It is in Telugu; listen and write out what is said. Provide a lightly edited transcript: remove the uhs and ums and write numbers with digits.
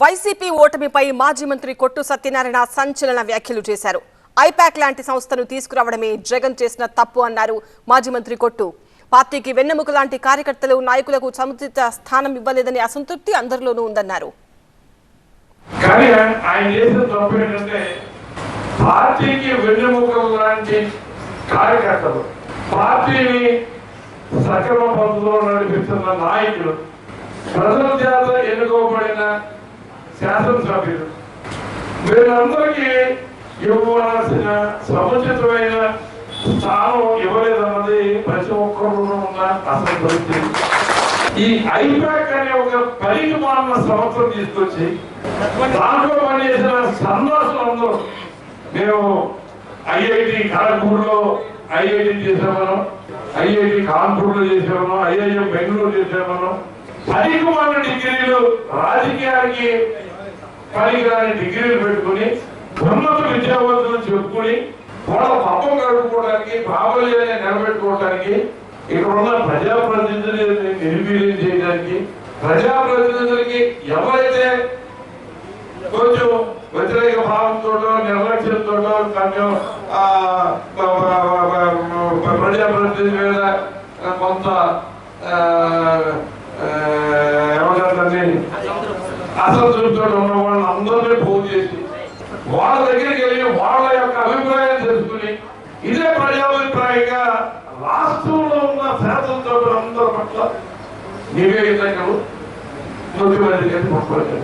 వైసీపీ ఓటమిపై మాజీ మంత్రి కొట్టు సత్యనారాయణ సంచలన వ్యాఖ్యలు చేశారు. ఐపాక్ లాంటి సంస్థను తీసుకురావడమే జగన్ చేసిన తప్పు అన్నారు మాజీ మంత్రి కొట్టు. పార్టీకి వెన్నెముక లాంటి కార్యకర్తలు నాయకులకు సముచిత స్థానం ఇవ్వలేదని అసంతృప్తి అందరిలోనూ ఉందన్నారు. పార్టీకి వెన్నెముక లాంటి కార్యకర్తలు, పార్టీని సక్రమ పద్ధతిలో నడిపిస్తున్న నాయకులు, ప్రజల చేత ఎన్నుకోబడిన శాసనసభ్యులు, వీళ్ళందరికీ ఇవ్వవలసిన సముచితమైన స్థానం ఇవ్వలేదన్నది ప్రతి ఒక్కరిలోనూ ఉన్న అసంతృప్తి. ఈ ఐపాక్ అనే ఒక పరిమాణ సంవత్సరం తీసుకొచ్చి దాంట్లో పనిచేసిన సన్నాసులందరూ మేము ఐఐటి ఖరగ్పూర్లో ఐఐటి చేసామను, ఐఐటి కాన్పూర్లో చేసామను, ఐఐఎం బెంగళూరు చేసామను, పరిమాణ డిగ్రీలు, రాజకీయానికి పనికిరాని డిగ్రీలు పెట్టుకుని ఉన్నత విద్యావంతులను చెప్పుకుని వాళ్ళ పప్పం గడుపుకోవడానికి, ప్రాబల్యాన్ని నిలబెట్టుకోవడానికి, ఇక్కడ ఉన్న ప్రజాప్రతినిధులని నిర్వీర్యం చేయడానికి, ప్రజాప్రతినిధులకి ఎవరైతే కొంచెం వ్యతిరేక భావంతో, నిర్లక్ష్యంతో కొంచెం ప్రజాప్రతినిధి మీద కొంత అసంతృప్తితో ఉన్న వాళ్ళని అందరినీ పోగు చేసి వాళ్ళ దగ్గరికి వెళ్ళి వాళ్ళ యొక్క అభిప్రాయం తెలుసుకుని ఇదే ప్రజాభిప్రాయంగా రాష్ట్రంలో ఉన్న శాసనసభ్యులందరి పట్ల నివేదికలు ముఖ్యమంత్రి గారిని పంపారు.